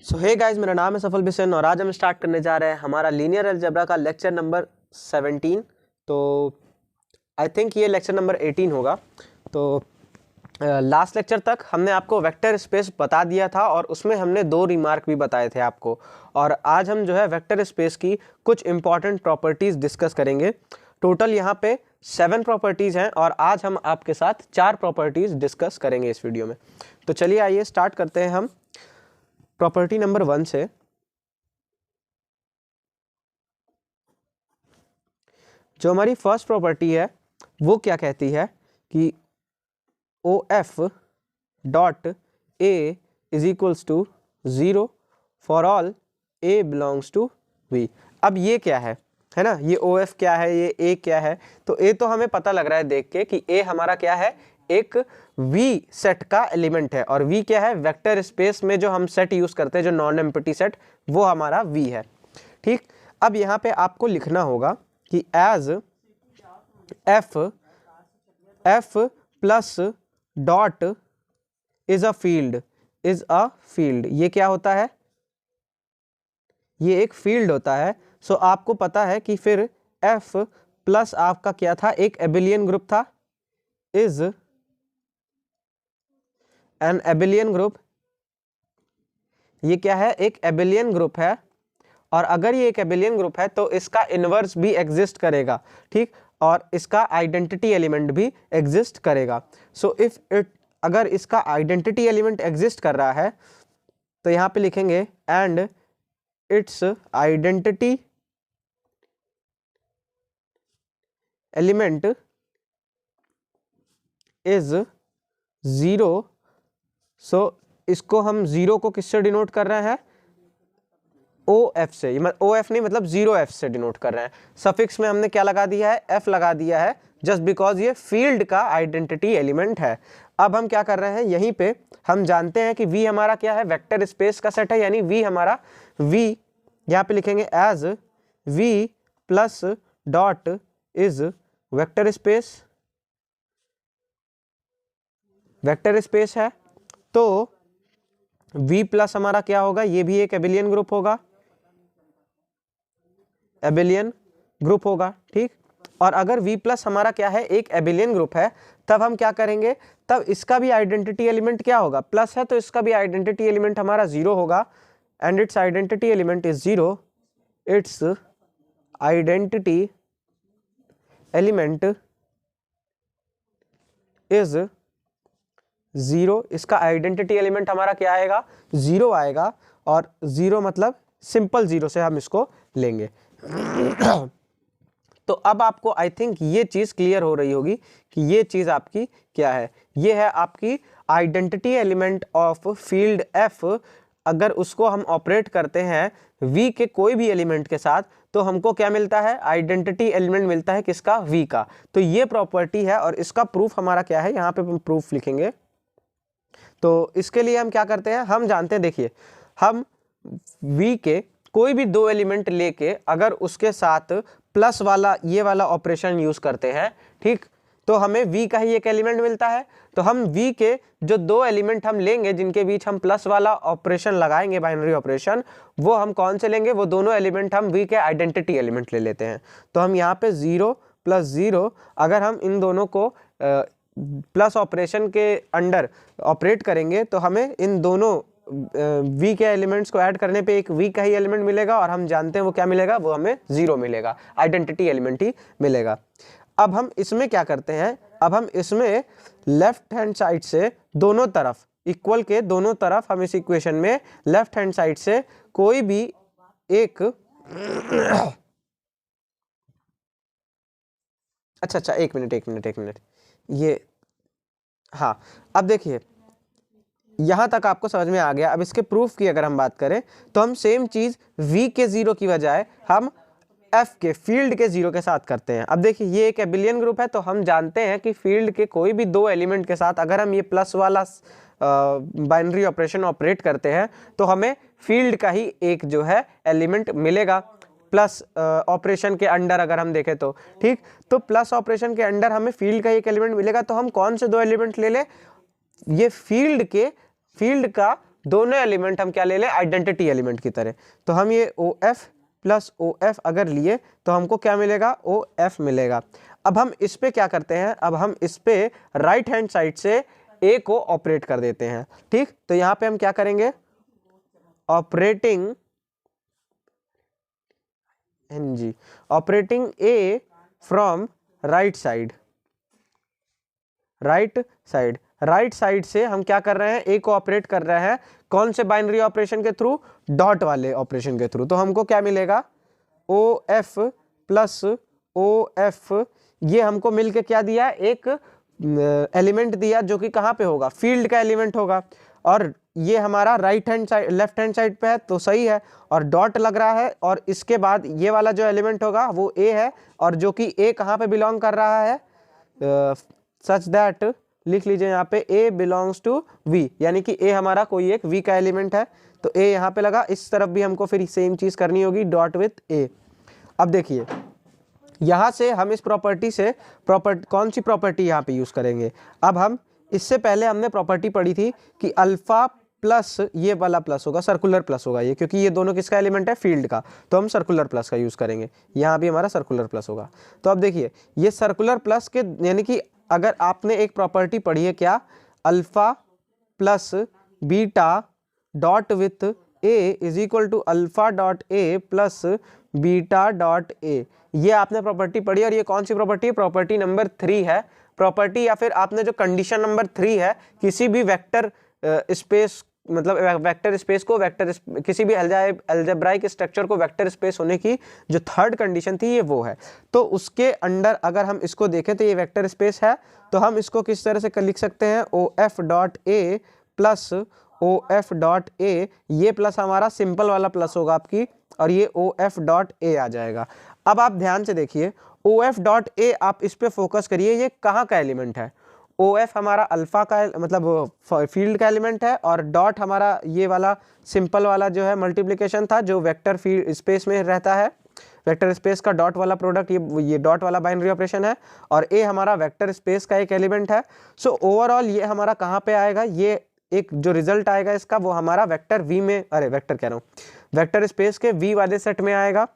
सो hey guys, मेरा नाम है सफल बिसेन और आज हम स्टार्ट करने जा रहे हैं हमारा लीनियर अलजेब्रा का लेक्चर नंबर 17। तो आई थिंक ये लेक्चर नंबर 18 होगा। तो लास्ट लेक्चर तक हमने आपको वेक्टर स्पेस बता दिया था और उसमें हमने 2 रिमार्क भी बताए थे आपको। और आज हम जो है वेक्टर स्पेस की कुछ इंपॉर्टेंट प्रॉपर्टीज़ डिस्कस करेंगे। टोटल यहाँ पे 7 प्रॉपर्टीज़ हैं और आज हम आपके साथ 4 प्रॉपर्टीज़ डिस्कस करेंगे इस वीडियो में। तो चलिए आइए स्टार्ट करते हैं हम प्रॉपर्टी नंबर 1 से। जो हमारी फर्स्ट प्रॉपर्टी है वो क्या कहती है कि o f dot a is equals to 0 for all a belongs to v. अब ये क्या है ना, ये ओ एफ क्या है, ये ए क्या है। तो ए तो हमें पता लग रहा है देख के कि ए हमारा क्या है, एक वी सेट का एलिमेंट है। और वी क्या है, वेक्टर स्पेस में जो हम सेट यूज करते हैं, जो नॉन एम्प्टी सेट, वो हमारा वी है। ठीक, अब यहाँ पे आपको लिखना होगा कि as f plus dot is a field. ये क्या होता है, ये एक फील्ड होता है। सो आपको पता है कि फिर एफ प्लस आपका क्या था, एक एबिलियन ग्रुप था, इज एन एबिलियन ग्रुप। ये क्या है, एक एबिलियन ग्रुप है। और अगर ये एक एबिलियन ग्रुप है तो इसका इनवर्स भी एग्जिस्ट करेगा। ठीक, और इसका आइडेंटिटी एलिमेंट भी एग्जिस्ट करेगा। सो इफ इट, अगर इसका आइडेंटिटी एलिमेंट एग्जिस्ट कर रहा है तो यहाँ पे लिखेंगे and it's identity element is 0। सो इसको हम 0 को किससे डिनोट कर रहे हैं, ओ एफ से। ओ एफ नहीं, मतलब 0f से डिनोट कर रहे हैं। सफिक्स में हमने क्या लगा दिया है, f लगा दिया है, जस्ट बिकॉज ये फील्ड का आइडेंटिटी एलिमेंट है। अब हम क्या कर रहे हैं, यहीं पे हम जानते हैं कि v हमारा क्या है, वेक्टर स्पेस का सेट है। यानी v हमारा, v यहाँ पे लिखेंगे as v plus dot is vector space है। तो v प्लस हमारा क्या होगा, ये भी एक एबिलियन ग्रुप होगा, एबिलियन ग्रुप होगा। ठीक, और अगर v प्लस हमारा क्या है, एक एबिलियन ग्रुप है, तब हम क्या करेंगे, तब इसका भी आइडेंटिटी एलिमेंट क्या होगा, प्लस है तो इसका भी आइडेंटिटी एलिमेंट हमारा 0 होगा। And it's identity element is 0। It's identity element is 0। इसका आइडेंटिटी एलिमेंट हमारा क्या आएगा, 0 आएगा। और 0 मतलब सिंपल 0 से हम इसको लेंगे। तो अब आपको आई थिंक ये चीज क्लियर हो रही होगी कि ये चीज आपकी क्या है। ये है आपकी identity element of field F. अगर उसको हम ऑपरेट करते हैं v के कोई भी एलिमेंट के साथ तो हमको क्या मिलता है, आइडेंटिटी एलिमेंट मिलता है, किसका, v का। तो ये प्रॉपर्टी है और इसका प्रूफ हमारा क्या है, यहाँ पे हम प्रूफ लिखेंगे। तो इसके लिए हम क्या करते हैं, हम जानते हैं, देखिए, हम v के कोई भी 2 एलिमेंट लेके अगर उसके साथ प्लस वाला ये वाला ऑपरेशन यूज करते हैं, ठीक, तो हमें v का ही एक एलिमेंट मिलता है। तो हम v के जो 2 एलिमेंट हम लेंगे जिनके बीच हम प्लस वाला ऑपरेशन लगाएंगे, बाइनरी ऑपरेशन, वो हम कौन से लेंगे, वो दोनों एलिमेंट हम v के आइडेंटिटी एलिमेंट ले लेते हैं। तो हम यहाँ पे 0 + 0, अगर हम इन दोनों को प्लस ऑपरेशन के अंडर ऑपरेट करेंगे तो हमें इन दोनों v के एलिमेंट्स को ऐड करने पे एक v का ही एलिमेंट मिलेगा। और हम जानते हैं वो क्या मिलेगा, वो हमें 0 मिलेगा, आइडेंटिटी एलिमेंट ही मिलेगा। अब हम इसमें क्या करते हैं, अब हम इसमें लेफ्ट हैंड साइड से दोनों तरफ, इक्वल के दोनों तरफ, हम इस इक्वेशन में लेफ्ट हैंड साइड से कोई भी एक अच्छा, एक मिनट, ये, हाँ, अब देखिए यहां तक आपको समझ में आ गया। अब इसके प्रूफ की अगर हम बात करें तो हम सेम चीज v के 0 की बजाय हम f के, फील्ड के 0 के साथ करते हैं। अब देखिए ये एक एबिलियन ग्रुप है, तो हम जानते हैं कि फील्ड के कोई भी 2 एलिमेंट के साथ अगर हम ये प्लस वाला बाइनरी ऑपरेशन ऑपरेट करते हैं तो हमें फील्ड का ही एक जो है एलिमेंट मिलेगा प्लस ऑपरेशन के अंडर अगर हम देखें तो। ठीक, तो प्लस ऑपरेशन के अंडर हमें फील्ड का एक एलिमेंट मिलेगा। तो हम कौन से 2 एलिमेंट ले लें, ये फील्ड का दोनों एलिमेंट हम क्या ले लें, आइडेंटिटी एलिमेंट की तरह। तो हम ये OF प्लस OF अगर लिए तो हमको क्या मिलेगा, OF मिलेगा। अब हम इस पे क्या करते हैं, अब हम इस पे राइट हैंड साइड से A को ऑपरेट कर देते हैं। ठीक, तो यहाँ पे हम क्या करेंगे, operating operating A from right side, right side से हम क्या कर रहे हैं, A को ऑपरेट कर रहे हैं कौन से बाइनरी ऑपरेशन के थ्रू, डॉट वाले ऑपरेशन के थ्रू। तो हमको क्या मिलेगा, OF प्लस OF, ये हमको मिलके क्या दिया, एक एलिमेंट दिया जो कि कहाँ पे होगा, फील्ड का एलिमेंट होगा। और ये हमारा right hand side, left hand side पे है तो सही है, और डॉट लग रहा है। और इसके बाद ये वाला जो एलिमेंट होगा वो A है, और जो कि A कहाँ पे बिलोंग कर रहा है, सच दैट लिख लीजिए यहाँ पे A बिलोंग्स टू V, यानी कि A हमारा कोई एक V का एलिमेंट है। तो A यहाँ पे लगा, इस तरफ भी हमको फिर सेम चीज करनी होगी, डॉट विथ A। अब देखिए यहाँ से हम इस प्रॉपर्टी से कौन सी प्रॉपर्टी यहाँ पे यूज करेंगे। अब हम इससे पहले हमने प्रॉपर्टी पढ़ी थी कि अल्फा प्लस ये वाला प्लस होगा, सर्कुलर प्लस होगा ये, क्योंकि ये दोनों किसका एलिमेंट है, फील्ड का। तो हम सर्कुलर प्लस का यूज करेंगे, यहाँ भी हमारा सर्कुलर प्लस होगा। तो अब देखिए ये सर्कुलर प्लस के, यानी कि अगर आपने एक प्रॉपर्टी पढ़ी है क्या, alpha plus beta dot with A is equal to alpha dot A plus beta dot A, ये आपने प्रॉपर्टी पढ़ी। और ये कौन सी प्रॉपर्टी है, प्रॉपर्टी नंबर 3 है। प्रॉपर्टी या फिर आपने जो कंडीशन नंबर 3 है, किसी भी वेक्टर स्पेस, मतलब वेक्टर स्पेस को किसी भी अलजेब्राइक स्ट्रक्चर को वेक्टर स्पेस होने की जो थर्ड कंडीशन थी, ये वो है। तो उसके अंडर अगर हम इसको देखें तो ये वेक्टर स्पेस है। तो हम इसको किस तरह से लिख सकते हैं, OF dot A plus OF dot A, ये प्लस हमारा सिंपल वाला प्लस होगा आपकी, और ये OF डॉट A आ जाएगा। अब आप ध्यान से देखिए, OF डॉट A, आप इस पे फोकस करिए, ये कहाँ का एलिमेंट है, OF हमारा अल्फा का, मतलब फील्ड का एलिमेंट है, और डॉट हमारा ये वाला सिंपल वाला जो है मल्टीप्लिकेशन था, जो वेक्टर फील्ड स्पेस में रहता है, वेक्टर स्पेस का डॉट वाला प्रोडक्ट, ये डॉट वाला बाइनरी ऑपरेशन है। और A हमारा वेक्टर स्पेस का एक एलिमेंट है। सो ओवरऑल ये हमारा कहाँ पे आएगा, ये एक जो रिजल्ट आएगा इसका, वो हमारा वेक्टर V में, अरे वेक्टर कह रहा हूँ, वेक्टर स्पेस के V वाले सेट में आएगा।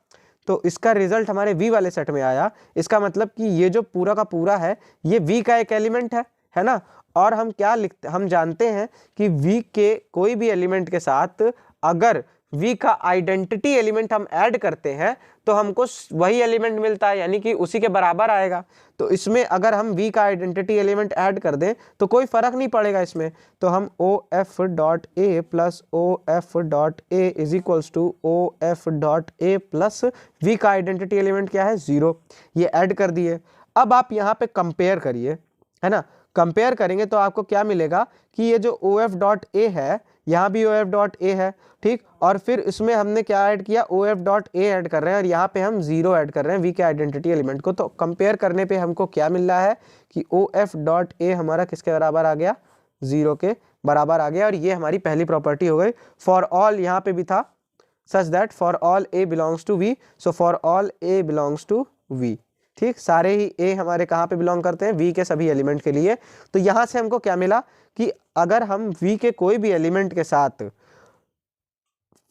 तो इसका रिजल्ट हमारे V वाले सेट में आया। इसका मतलब कि ये जो पूरा का पूरा है, ये V का एक एलिमेंट है ना। और हम क्या लिखते, हम जानते हैं कि V के कोई भी एलिमेंट के साथ अगर V का आइडेंटिटी एलिमेंट हम ऐड करते हैं तो हमको वही एलिमेंट मिलता है, यानी कि उसी के बराबर आएगा। तो इसमें अगर हम V का आइडेंटिटी एलिमेंट ऐड कर दें तो कोई फर्क नहीं पड़ेगा इसमें। तो हम OF dot A plus OF dot A is equals to OF dot A plus V का आइडेंटिटी एलिमेंट क्या है, 0, ये ऐड कर दिए। अब आप यहाँ पे कंपेयर करिए, है ना, कंपेयर करेंगे तो आपको क्या मिलेगा कि ये जो OF डॉट A है, यहाँ भी OF डॉट A है, ठीक। और फिर इसमें हमने क्या ऐड किया, OF डॉट A ऐड कर रहे हैं, और यहाँ पे हम 0 ऐड कर रहे हैं V के आइडेंटिटी एलिमेंट को। तो कंपेयर करने पे हमको क्या मिल रहा है कि OF डॉट A हमारा किसके बराबर आ गया, 0 के बराबर आ गया। और ये हमारी पहली प्रॉपर्टी हो गई। फॉर ऑल यहाँ पे भी था, such that for all A belongs to V, so for all A belongs to V, ठीक। सारे ही A हमारे कहाँ पे बिलोंग करते हैं, V के सभी एलिमेंट के लिए। तो यहाँ से हमको क्या मिला कि अगर हम V के कोई भी एलिमेंट के साथ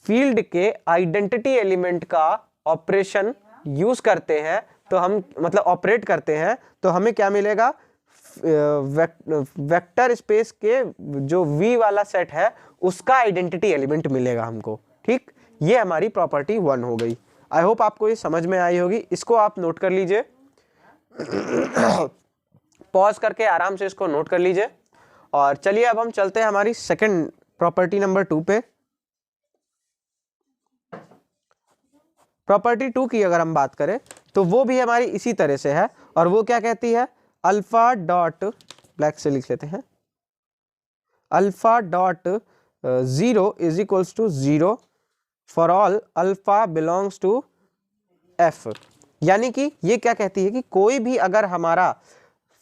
फील्ड के आइडेंटिटी एलिमेंट का ऑपरेशन यूज करते हैं, तो हम मतलब ऑपरेट करते हैं, तो हमें क्या मिलेगा, वेक्टर स्पेस के जो V वाला सेट है उसका आइडेंटिटी एलिमेंट मिलेगा हमको, ठीक। ये हमारी प्रॉपर्टी 1 हो गई। आई होप आपको ये समझ में आई होगी। इसको आप नोट कर लीजिए, पॉज करके आराम से इसको नोट कर लीजिए। और चलिए अब हम चलते हैं हमारी सेकंड प्रॉपर्टी नंबर 2 पे। प्रॉपर्टी 2 की अगर हम बात करें तो वो भी हमारी इसी तरह से है, और वो क्या कहती है, अल्फा डॉट, ब्लैक से लिख लेते हैं, alpha dot 0 is equals to 0 for all alpha belongs to F। यानी कि ये क्या कहती है कि कोई भी अगर हमारा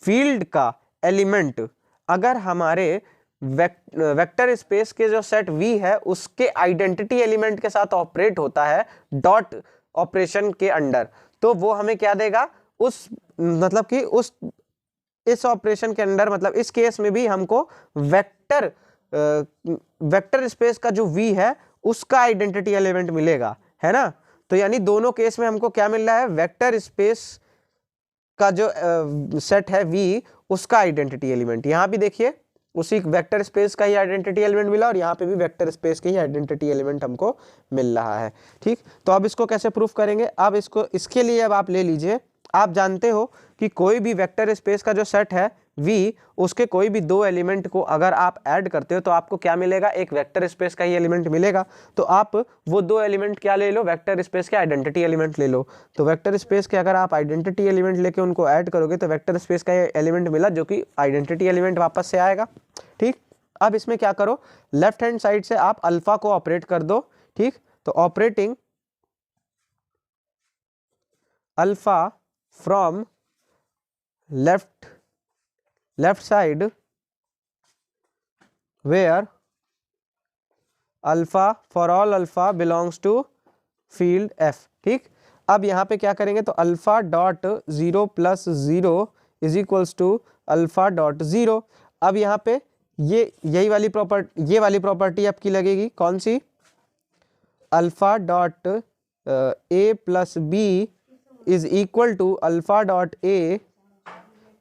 फील्ड का एलिमेंट अगर हमारे वेक्टर स्पेस के जो सेट V है उसके आइडेंटिटी एलिमेंट के साथ ऑपरेट होता है डॉट ऑपरेशन के अंडर, तो वो हमें क्या देगा, उस मतलब कि उस इस ऑपरेशन के अंदर, मतलब इस केस में भी हमको वेक्टर वेक्टर स्पेस का जो V है उसका आइडेंटिटी एलिमेंट मिलेगा, है ना। तो यानी दोनों केस में हमको क्या मिल रहा है, वेक्टर स्पेस का जो सेट है V उसका आइडेंटिटी एलिमेंट। यहाँ भी देखिए उसी वेक्टर स्पेस का ही आइडेंटिटी एलिमेंट मिला और यहाँ पे भी वेक्टर स्पेस के ही आइडेंटिटी एलिमेंट हमको मिल रहा है। ठीक, तो अब इसको कैसे प्रूफ करेंगे, अब इसको इसके लिए अब आप ले लीजिए, आप जानते हो कि कोई भी वेक्टर स्पेस का जो सेट है V, उसके कोई भी दो एलिमेंट को अगर आप ऐड करते हो तो आपको क्या मिलेगा, एक वेक्टर स्पेस का ही एलिमेंट मिलेगा। तो आप वो दो एलिमेंट क्या ले लो, वेक्टर स्पेस के आइडेंटिटी एलिमेंट ले लो। तो वेक्टर स्पेस के अगर आप आइडेंटिटी एलिमेंट लेके उनको ऐड करोगे तो वेक्टर स्पेस का एलिमेंट मिला जो कि आइडेंटिटी एलिमेंट वापस से आएगा। ठीक, अब इसमें क्या करो, लेफ्ट हैंड साइड से आप अल्फा को ऑपरेट कर दो। ठीक, तो operating alpha from left side where alpha for all alpha belongs to field F। ठीक, अब यहाँ पे क्या करेंगे, तो alpha dot 0 plus 0 is equals to alpha dot 0। अब यहाँ पे ये वाली प्रॉपर्टी आपकी लगेगी, कौन सी, alpha dot A plus B is equal to alpha dot A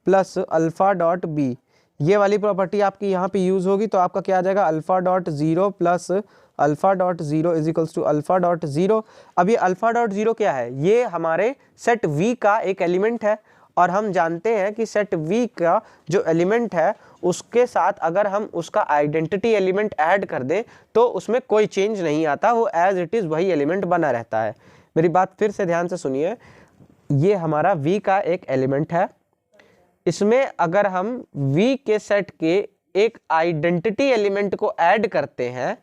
plus alpha dot B. ये वाली प्रॉपर्टी आपकी यहाँ पे यूज होगी, तो आपका क्या आ जाएगा, alpha dot 0 plus alpha dot 0 is equals to alpha dot 0। अब ये अल्फा डॉट 0 क्या है, ये हमारे सेट V का एक एलिमेंट है और हम जानते हैं कि सेट V का जो एलिमेंट है उसके साथ अगर हम उसका आइडेंटिटी एलिमेंट ऐड कर दें तो उसमें कोई चेंज नहीं आता, वो एज इट इज वही एलिमेंट बना रहता है। मेरी बात फिर से ध्यान से सुनिए, ये हमारा V का एक एलिमेंट है, इसमें अगर हम V के सेट के एक आइडेंटिटी एलिमेंट को ऐड करते हैं,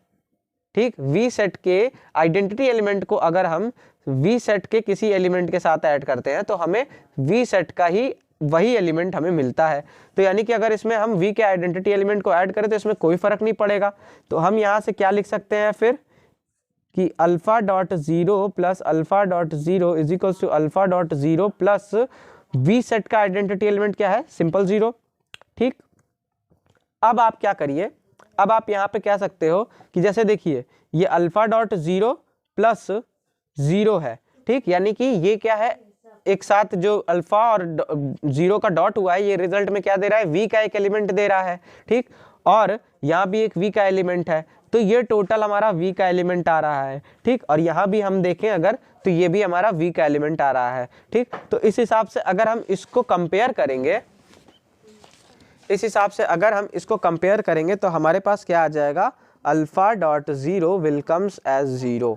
ठीक, V सेट के आइडेंटिटी एलिमेंट को अगर हम V सेट के किसी एलिमेंट के साथ ऐड करते हैं तो हमें V सेट का ही वही एलिमेंट हमें मिलता है। तो यानी कि अगर इसमें हम V के आइडेंटिटी एलिमेंट को ऐड करें तो इसमें कोई फर्क नहीं पड़ेगा। तो हम यहाँ से क्या लिख सकते हैं फिर कि alpha dot 0 plus alpha dot 0 is equals to alpha dot 0 plus V set का आइडेंटिटी एलिमेंट क्या है, सिंपल 0। ठीक, अब आप क्या करिए, अब आप यहाँ पे कह सकते हो कि जैसे देखिए ये अल्फा डॉट 0 प्लस 0 है। ठीक, यानी कि ये क्या है, एक साथ जो अल्फा और 0 का डॉट हुआ है ये रिजल्ट में क्या दे रहा है, V का एक एलिमेंट दे रहा है। ठीक, और यहाँ भी एक V का एलिमेंट है, तो ये टोटल हमारा V का एलिमेंट आ रहा है। ठीक, और यहाँ भी हम देखें अगर तो ये भी हमारा V का एलिमेंट आ रहा है। ठीक, तो इस हिसाब से अगर हम इसको कंपेयर करेंगे, इस हिसाब से अगर हम इसको कंपेयर करेंगे तो हमारे पास क्या आ जाएगा, alpha dot 0 will comes as 0।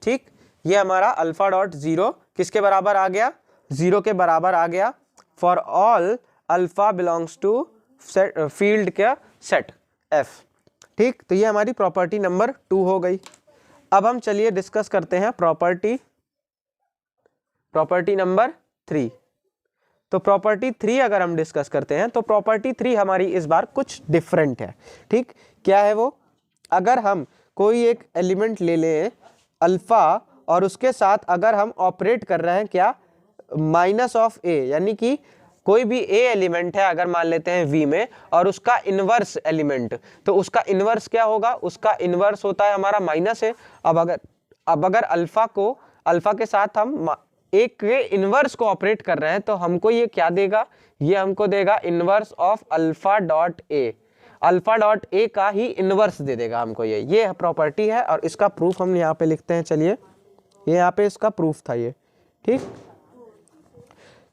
ठीक, ये हमारा अल्फा डॉट 0 किसके बराबर आ गया, 0 के बराबर आ गया for all alpha belongs to field का सेट F। ठीक, तो ये हमारी प्रॉपर्टी नंबर 2 हो गई। अब हम चलिए डिस्कस करते हैं प्रॉपर्टी नंबर 3। तो प्रॉपर्टी 3 अगर हम डिस्कस करते हैं तो प्रॉपर्टी 3 हमारी इस बार कुछ डिफरेंट है। ठीक, क्या है वो, अगर हम कोई एक एलिमेंट ले लें अल्फा और उसके साथ अगर हम ऑपरेट कर रहे हैं क्या, माइनस ऑफ ए, यानी कि कोई भी ए एलिमेंट है अगर मान लेते हैं V में और उसका इनवर्स एलिमेंट, तो उसका इनवर्स क्या होगा, उसका इनवर्स होता है हमारा माइनस है। अब अगर अल्फा के साथ हम एक के इनवर्स को ऑपरेट कर रहे हैं तो हमको ये क्या देगा, ये हमको देगा inverse of alpha dot A, alpha dot ए का ही इनवर्स दे देगा हमको। ये प्रॉपर्टी है और इसका प्रूफ हम यहाँ पे लिखते हैं। चलिए, ये यहाँ पे इसका प्रूफ था ये। ठीक,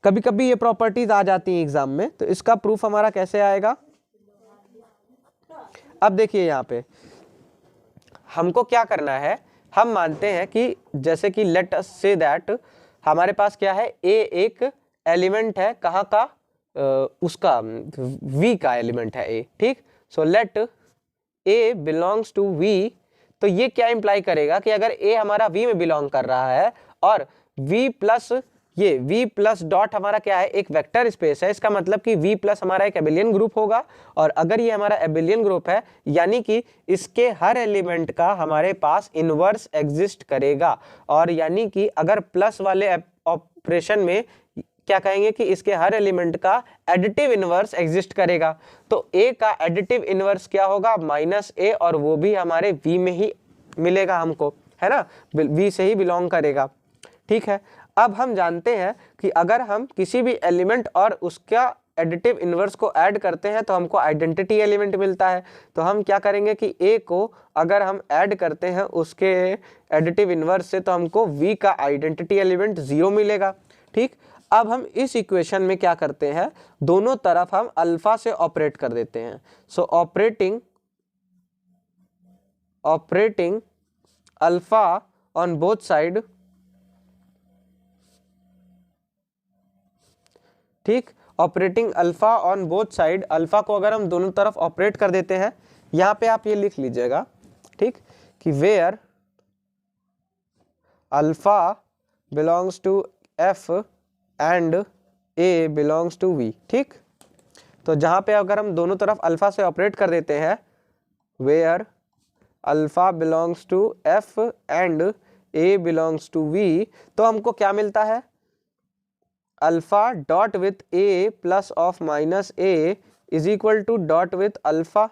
कभी कभी ये प्रॉपर्टीज आ जाती हैं एग्जाम में, तो इसका प्रूफ हमारा कैसे आएगा। अब देखिए यहाँ पे हमको क्या करना है, हम मानते हैं कि जैसे कि लेट अस से दैट हमारे पास क्या है, ए एक एलिमेंट है, कहाँ का, उसका V का एलिमेंट है ए। ठीक, so let a belongs to V। तो ये क्या इंप्लाई करेगा कि अगर ए हमारा V में बिलोंग कर रहा है और V प्लस ये V प्लस डॉट हमारा क्या है, एक वेक्टर स्पेस है, इसका मतलब कि V प्लस हमारा एक एबिलियन ग्रुप होगा। और अगर ये हमारा एबिलियन ग्रुप है यानी कि इसके हर एलिमेंट का हमारे पास इनवर्स एग्जिस्ट करेगा। और यानी कि अगर प्लस वाले ऑपरेशन में क्या कहेंगे कि इसके हर एलिमेंट का एडिटिव इनवर्स एग्जिस्ट करेगा। तो a का एडिटिव इनवर्स क्या होगा, -a, और वो भी हमारे v में ही मिलेगा हमको, है ना, v से ही बिलोंग करेगा। ठीक है, अब हम जानते हैं कि अगर हम किसी भी एलिमेंट और उसका एडिटिव इनवर्स को ऐड करते हैं तो हमको आइडेंटिटी एलिमेंट मिलता है। तो हम क्या करेंगे कि a को अगर हम ऐड करते हैं उसके एडिटिव इनवर्स से तो हमको v का आइडेंटिटी एलिमेंट 0 मिलेगा। ठीक, अब हम इस इक्वेशन में क्या करते हैं, दोनों तरफ हम अल्फा से ऑपरेट कर देते हैं। So operating alpha on both side, ठीक, operating alpha on both side, alpha को अगर हम दोनों तरफ ऑपरेट कर देते हैं, यहां पे आप ये लिख लीजिएगा, ठीक, कि where alpha belongs to F and a belongs to V. ठीक, तो जहां पे अगर हम दोनों तरफ अल्फा से ऑपरेट कर देते हैं, where alpha belongs to F and a belongs to V, तो हमको क्या मिलता है, alpha dot with a plus of minus a is equal to dot with alpha,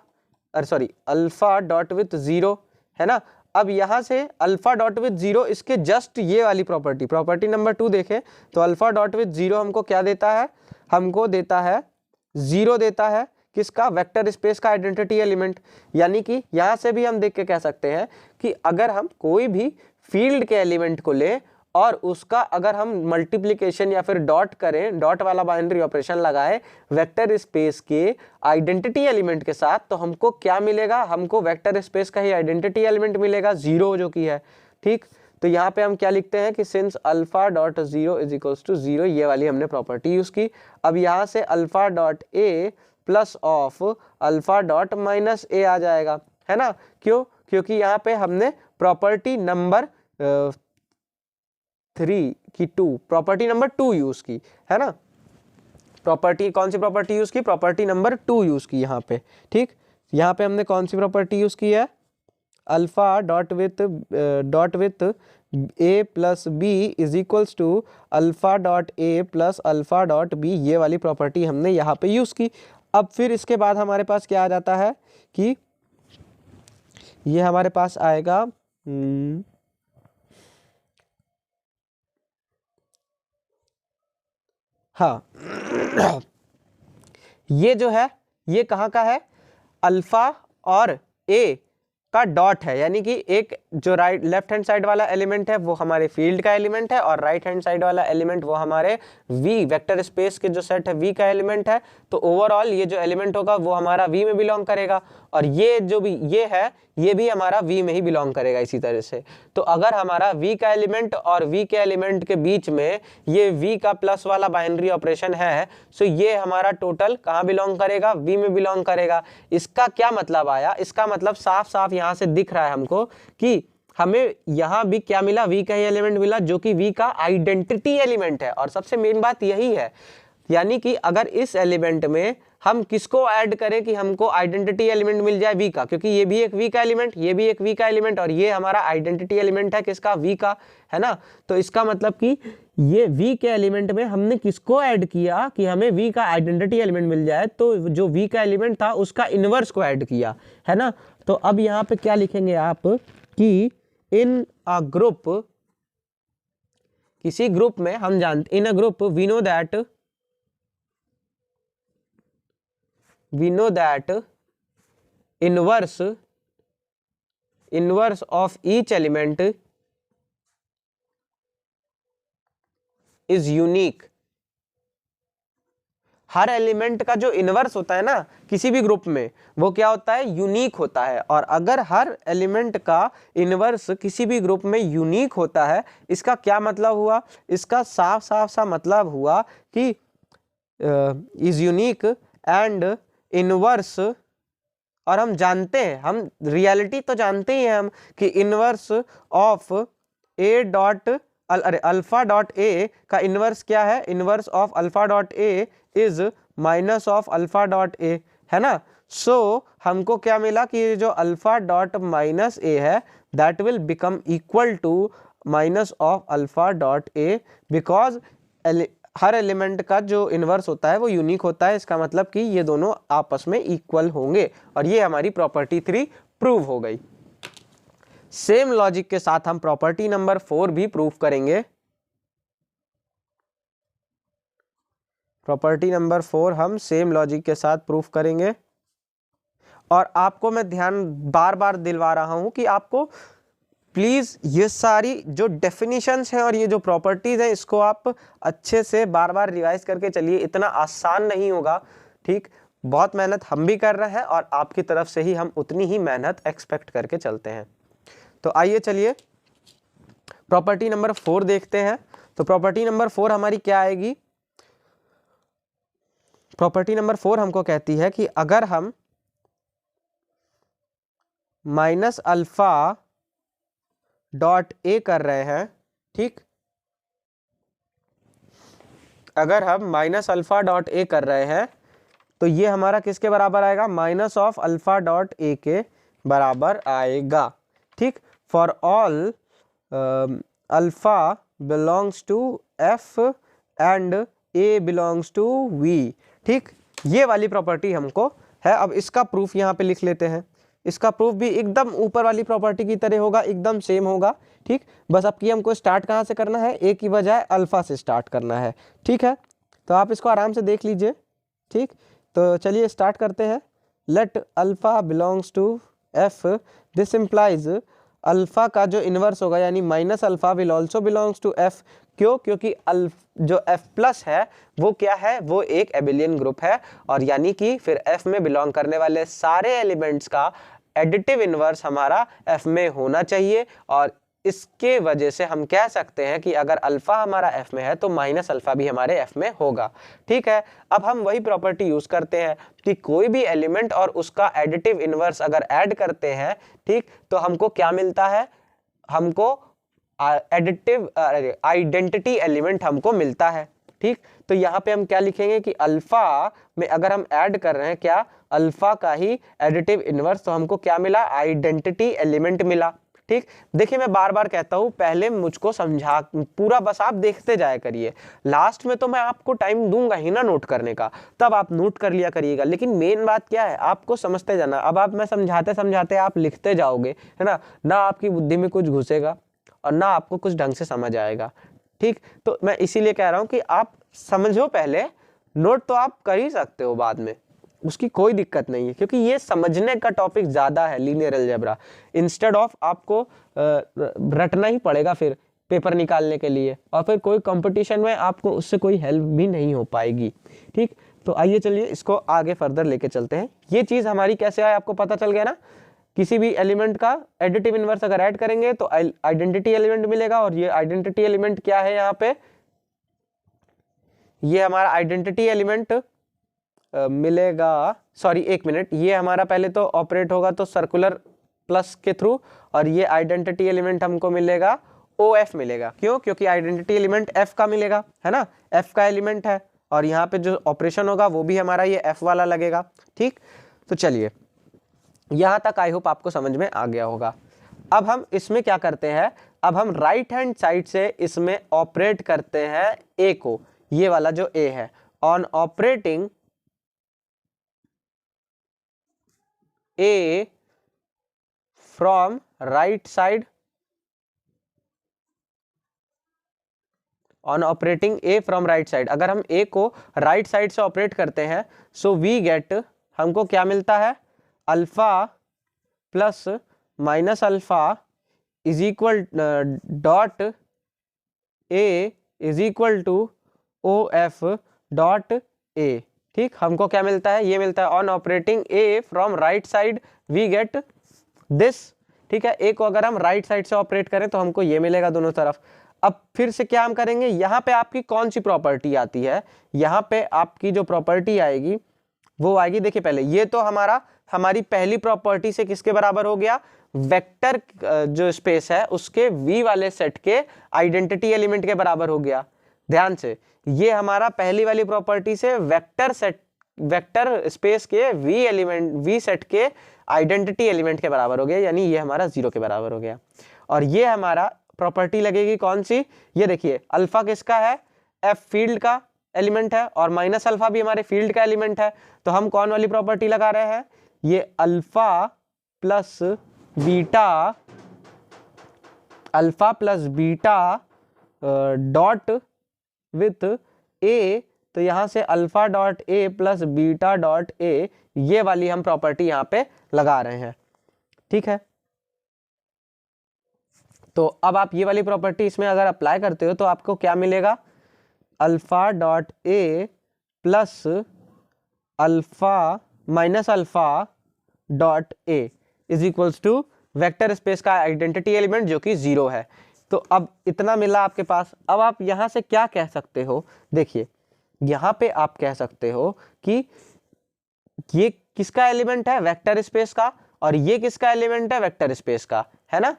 alpha dot with 0, है ना। अब यहां से अल्फा डॉट विथ 0, इसके जस्ट ये वाली प्रॉपर्टी नंबर 2 देखें तो अल्फा डॉट विथ 0 हमको क्या देता है, हमको देता है 0 देता है, किसका, वेक्टर स्पेस का आइडेंटिटी एलिमेंट। यानी कि यहां से भी हम देख के कह सकते हैं कि अगर हम कोई भी फील्ड के एलिमेंट को लें और उसका अगर हम मल्टीप्लिकेशन या फिर डॉट करें, डॉट वाला बाइनरी ऑपरेशन लगाए वेक्टर स्पेस के आइडेंटिटी एलिमेंट के साथ, तो हमको क्या मिलेगा, हमको वेक्टर स्पेस का ही आइडेंटिटी एलिमेंट मिलेगा 0 जो कि है। ठीक, तो यहाँ पे हम क्या लिखते हैं कि since alpha dot 0 is equals to 0, ये वाली हमने प्रॉपर्टी यूज की। अब यहाँ से alpha dot A plus of alpha dot minus A आ जाएगा, है ना। क्यों, क्योंकि यहाँ पे हमने प्रॉपर्टी नंबर 3 की 2, प्रॉपर्टी नंबर 2 यूज की, है ना। प्रॉपर्टी, कौन सी प्रॉपर्टी यूज की, प्रॉपर्टी नंबर 2 यूज की यहाँ पे। ठीक, यहाँ पे हमने कौन सी प्रॉपर्टी यूज की है, alpha dot with a plus B is equals to alpha dot A plus alpha dot B, ये वाली प्रॉपर्टी हमने यहाँ पे यूज की। अब फिर इसके बाद हमारे पास क्या आ जाता है कि ये हमारे पास आएगा हाँ ये जो है ये कहाँ का है, अल्फा और ए का डॉट है, यानी कि एक जो लेफ्ट हैंड साइड वाला एलिमेंट है वो हमारे फील्ड का एलिमेंट है और राइट हैंड साइड वाला एलिमेंट वो हमारे वी वेक्टर स्पेस के जो सेट है वी का एलिमेंट है। तो ओवरऑल ये जो एलिमेंट होगा वो हमारा वी में बिलोंग करेगा और ये जो भी ये है ये भी हमारा वी में ही बिलोंग करेगा इसी तरह से। तो अगर हमारा वी का एलिमेंट और वी के एलिमेंट के बीच में ये वी का प्लस वाला बाइनरी ऑपरेशन है, सो ये हमारा टोटल कहाँ बिलोंग करेगा, वी में बिलोंग करेगा। इसका क्या मतलब आया, इसका मतलब साफ साफ यहाँ से दिख रहा है हमको कि हमें यहाँ भी क्या मिला, वी का ही एलिमेंट मिला जो कि वी का आइडेंटिटी एलिमेंट है। और सबसे मेन बात यही है, यानी कि अगर इस एलिमेंट में हम किसको ऐड करें कि हमको आइडेंटिटी एलिमेंट मिल जाए वी का, क्योंकि ये भी एक वी का एलिमेंट, ये भी एक वी का एलिमेंट और ये हमारा आइडेंटिटी एलिमेंट है किसका, वी का, है ना। तो इसका मतलब कि ये वी के एलिमेंट में हमने किसको ऐड किया कि हमें वी का आइडेंटिटी एलिमेंट मिल जाए, तो जो वी का एलिमेंट था उसका इनवर्स को ऐड किया, है ना। तो अब यहाँ पे क्या लिखेंगे आप कि इन अ ग्रुप, किसी ग्रुप में हम जानते, in a group we know that inverse of each element is unique। हर एलिमेंट का जो इनवर्स होता है ना किसी भी ग्रुप में वो क्या होता है, यूनिक होता है। और अगर हर एलिमेंट का इनवर्स किसी भी ग्रुप में यूनिक होता है, इसका क्या मतलब हुआ, इसका साफ साफ सा मतलब हुआ कि इज यूनिक एंड इनवर्स। और हम जानते हैं, हम रियलिटी तो जानते ही हैं हम कि inverse of A dot alpha dot ए का इनवर्स क्या है, inverse of alpha dot a is minus of alpha dot ए, है ना। सो हमको क्या मिला कि ये जो अल्फा डॉट माइनस ए है that will become equal to minus of alpha dot a, because हर एलिमेंट का जो इनवर्स होता है वो यूनिक होता है, इसका मतलब कि ये दोनों आपस में इक्वल होंगे, और ये हमारी प्रॉपर्टी 3 प्रूव हो गई। सेम लॉजिक के साथ हम प्रॉपर्टी नंबर 4 भी प्रूव करेंगे। प्रॉपर्टी नंबर 4 हम सेम लॉजिक के साथ प्रूफ करेंगे, और आपको मैं ध्यान बार बार दिलवा रहा हूं कि आपको प्लीज ये सारी जो डेफिनेशंस हैं और ये जो प्रॉपर्टीज हैं इसको आप अच्छे से बार बार रिवाइज करके चलिए, इतना आसान नहीं होगा। ठीक, बहुत मेहनत हम भी कर रहे हैं और आपकी तरफ से ही हम उतनी ही मेहनत एक्सपेक्ट करके चलते हैं। तो आइए चलिए प्रॉपर्टी नंबर 4 देखते हैं। तो प्रॉपर्टी नंबर 4 हमारी क्या आएगी? प्रॉपर्टी नंबर 4 हमको कहती है कि अगर हम माइनस अल्फा डॉट ए कर रहे हैं, ठीक, अगर हम माइनस अल्फा डॉट ए कर रहे हैं तो ये हमारा किसके बराबर आएगा? Minus of alpha dot a के बराबर आएगा। ठीक, for all alpha belongs to F and a belongs to V. ठीक, ये वाली प्रॉपर्टी हमको है। अब इसका प्रूफ यहाँ पे लिख लेते हैं। इसका प्रूफ भी एकदम ऊपर वाली प्रॉपर्टी की तरह होगा, एकदम सेम होगा। ठीक, बस अब कि हमको स्टार्ट कहाँ से करना है? ए की बजाय अल्फा से स्टार्ट करना है। ठीक है, तो आप इसको आराम से देख लीजिए। ठीक, तो चलिए स्टार्ट करते हैं। Let alpha belongs to F, this implies alpha का जो इन्वर्स होगा यानी minus alpha will also belongs to F. क्यों? क्योंकि जो एफ प्लस है वो क्या है? वो एक एबिलियन ग्रुप है, और यानी कि फिर एफ में बिलोंग करने वाले सारे एलिमेंट्स का एडिटिव इन्वर्स हमारा एफ में होना चाहिए। और इसके वजह से हम कह सकते हैं कि अगर अल्फा हमारा एफ में है तो माइनस अल्फा भी हमारे एफ में होगा। ठीक है, अब हम वही प्रॉपर्टी यूज करते हैं कि कोई भी एलिमेंट और उसका एडिटिव इन्वर्स अगर ऐड करते हैं, ठीक, तो हमको क्या मिलता है? हमको एडिटिव आइडेंटिटी एलिमेंट हमको मिलता है। ठीक, तो यहाँ पे हम क्या लिखेंगे कि अल्फा में अगर हम ऐड कर रहे हैं क्या? अल्फा का ही एडिटिव इनवर्स, तो हमको क्या मिला? आइडेंटिटी एलिमेंट मिला। ठीक, देखिए मैं बार बार कहता हूँ, पहले मुझको समझा पूरा, बस आप देखते जाया करिए। लास्ट में तो मैं आपको टाइम दूंगा ही ना नोट करने का, तब आप नोट कर लिया करिएगा। लेकिन मेन बात क्या है? आपको समझते जाना। अब आप मैं समझाते समझाते आप लिखते जाओगे, है ना आपकी बुद्धि में कुछ घुसेगा और ना आपको कुछ ढंग से समझ आएगा। ठीक, तो मैं इसीलिए कह रहा हूं कि आप समझो पहले, नोट तो आप कर ही सकते हो बाद में, उसकी कोई दिक्कत नहीं है, क्योंकि ये समझने का टॉपिक ज्यादा है लीनियर अलजेब्रा। इंस्टेड ऑफ आपको रटना ही पड़ेगा फिर पेपर निकालने के लिए, और फिर कोई कंपटीशन में आपको उससे कोई हेल्प भी नहीं हो पाएगी। ठीक, तो आइए चलिए इसको आगे फर्दर लेके चलते हैं। ये चीज हमारी कैसे आए आपको पता चल गया ना? किसी भी एलिमेंट का एडिटिव इनवर्स अगर ऐड करेंगे तो आइडेंटिटी एलिमेंट मिलेगा, और ये आइडेंटिटी एलिमेंट क्या है? यहाँ पे ये हमारा आइडेंटिटी एलिमेंट मिलेगा, सॉरी एक मिनट, ये हमारा पहले तो ऑपरेट होगा तो सर्कुलर प्लस के थ्रू, और ये आइडेंटिटी एलिमेंट हमको मिलेगा OF मिलेगा। क्यों? क्योंकि आइडेंटिटी एलिमेंट F का मिलेगा, है ना, F का एलिमेंट है, और यहाँ पे जो ऑपरेशन होगा वो भी हमारा ये F वाला लगेगा। ठीक, तो चलिए यहां तक आई होप आपको समझ में आ गया होगा। अब हम इसमें क्या करते हैं? अब हम राइट हैंड साइड से इसमें ऑपरेट करते हैं ए को, ये वाला जो ए है। On operating a from right side, on operating a from right side, अगर हम ए को राइट साइड से ऑपरेट करते हैं, सो वी गेट, हमको क्या मिलता है? Alpha plus minus alpha is equal dot a is equal to OF dot a. ठीक, हमको क्या मिलता है? ये मिलता है on operating a from right side we get this. ठीक है, ए को अगर हम राइट साइड से ऑपरेट करें तो हमको ये मिलेगा दोनों तरफ। अब फिर से क्या हम करेंगे? यहाँ पे आपकी कौन सी प्रॉपर्टी आती है? यहाँ पे आपकी जो प्रॉपर्टी आएगी वो आएगी, देखिए पहले ये तो हमारी पहली प्रॉपर्टी से किसके बराबर हो गया? वेक्टर जो स्पेस है उसके V वाले सेट के आइडेंटिटी एलिमेंट के बराबर हो गया। ध्यान से, ये हमारा पहली वाली प्रॉपर्टी से वेक्टर स्पेस के V सेट के आइडेंटिटी एलिमेंट के बराबर हो गया, यानी ये हमारा 0 के बराबर हो गया। और ये हमारा प्रॉपर्टी लगेगी कौन सी? ये देखिए, अल्फा किसका है? एफ फील्ड का एलिमेंट है और माइनस अल्फा भी हमारे फील्ड का एलिमेंट है, तो हम कौन वाली प्रॉपर्टी लगा रहे हैं, ये alpha plus beta dot with A, तो यहां से alpha dot A plus beta dot A, ये वाली हम प्रॉपर्टी यहां पे लगा रहे हैं। ठीक है, तो अब आप ये वाली प्रॉपर्टी इसमें अगर अप्लाई करते हो तो आपको क्या मिलेगा, alpha dot A plus alpha minus alpha dot a is equals to vector space का आइडेंटिटी एलिमेंट जो कि 0 है। तो अब इतना मिला आपके पास। अब आप यहां से क्या कह सकते हो, देखिए यहां पे आप कह सकते हो कि ये किसका एलिमेंट है, वेक्टर स्पेस का, और ये किसका एलिमेंट है, वेक्टर स्पेस का, है ना।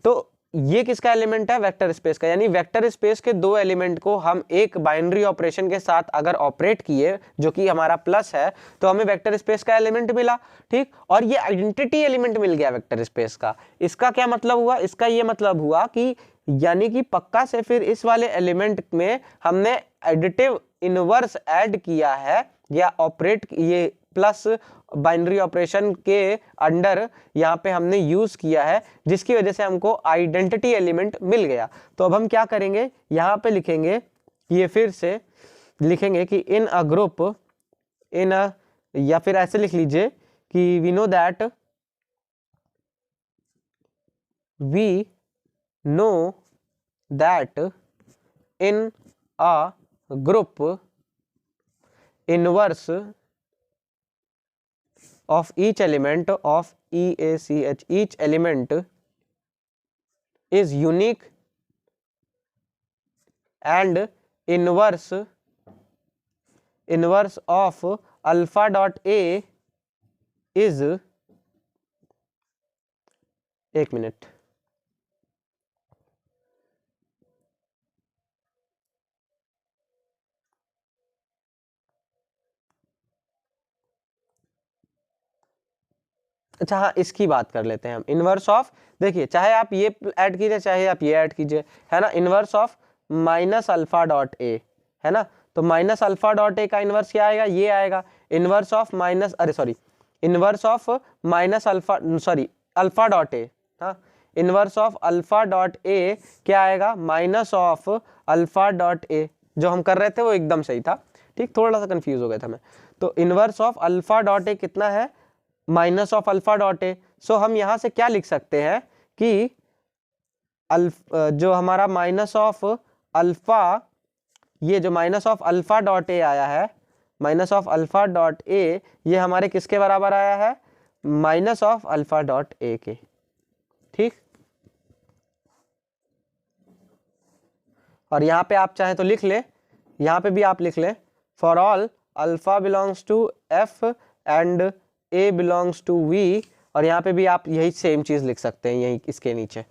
तो ये किसका एलिमेंट है, वेक्टर स्पेस का, यानी वेक्टर स्पेस के दो एलिमेंट को हम एक बाइनरी ऑपरेशन के साथ अगर ऑपरेट किए जो कि हमारा प्लस है, तो हमें वेक्टर स्पेस का एलिमेंट मिला। ठीक, और ये आइडेंटिटी एलिमेंट मिल गया वेक्टर स्पेस का। इसका क्या मतलब हुआ, इसका ये मतलब हुआ कि यानी कि पक्का से फिर इस वाले एलिमेंट में हमने एडिटिव इनवर्स ऐड किया है या ऑपरेट, ये प्लस बाइनरी ऑपरेशन के अंडर यहाँ पे हमने यूज किया है, जिसकी वजह से हमको आइडेंटिटी एलिमेंट मिल गया। तो अब हम क्या करेंगे, यहाँ पे लिखेंगे, ये फिर से लिखेंगे कि इन अ ग्रुप, इन अ, या फिर ऐसे लिख लीजिए कि we know that in a group inverse of each element of EACH, each element is unique and inverse of alpha dot A is, एक मिनट, अच्छा हाँ, इसकी बात कर लेते हैं हम, इनवर्स ऑफ, देखिए चाहे आप ये ऐड कीजिए चाहे आप ये ऐड कीजिए, है ना, inverse of minus alpha dot ए, है ना। तो माइनस अल्फा डॉट ए का इनवर्स क्या आएगा, ये आएगा, इनवर्स ऑफ माइनस, अरे sorry, inverse of minus alpha, sorry alpha dot A, हाँ, inverse of alpha dot A क्या आएगा, minus of alpha dot A. जो हम कर रहे थे वो एकदम सही था, ठीक, थोड़ा सा कंफ्यूज हो गया था मैं। तो inverse of alpha dot A कितना है, minus of alpha dot A. So हम यहां से क्या लिख सकते हैं कि जो हमारा माइनस ऑफ अल्फा, ये जो माइनस ऑफ अल्फा डॉट ए आया है, minus of alpha dot A, ये हमारे किसके बराबर आया है, minus of alpha dot a के। ठीक, और यहां पे आप चाहे तो लिख ले, यहां पे भी आप लिख ले, for all alpha belongs to F and a belongs to V, और यहाँ पे भी आप यही सेम चीज लिख सकते हैं यही इसके नीचे।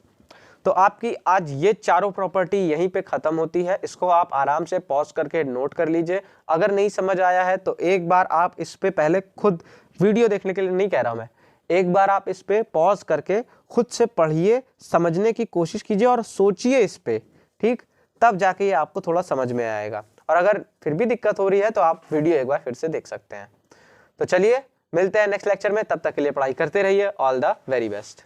तो आपकी आज ये चारों प्रॉपर्टी यहीं पे खत्म होती है। इसको आप आराम से पॉज करके नोट कर लीजिए। अगर नहीं समझ आया है तो एक बार आप इस पे पहले खुद, वीडियो देखने के लिए नहीं कह रहा मैं, एक बार आप इस पे पॉज करके खुद से पढ़िए, समझने की कोशिश कीजिए और सोचिए इस पे, ठीक, तब जाके ये आपको थोड़ा समझ में आएगा। और अगर फिर भी दिक्कत हो रही है तो आप वीडियो एक बार फिर से देख सकते हैं। तो चलिए मिलते हैं नेक्स्ट लेक्चर में, तब तक के लिए पढ़ाई करते रहिए। All the very best.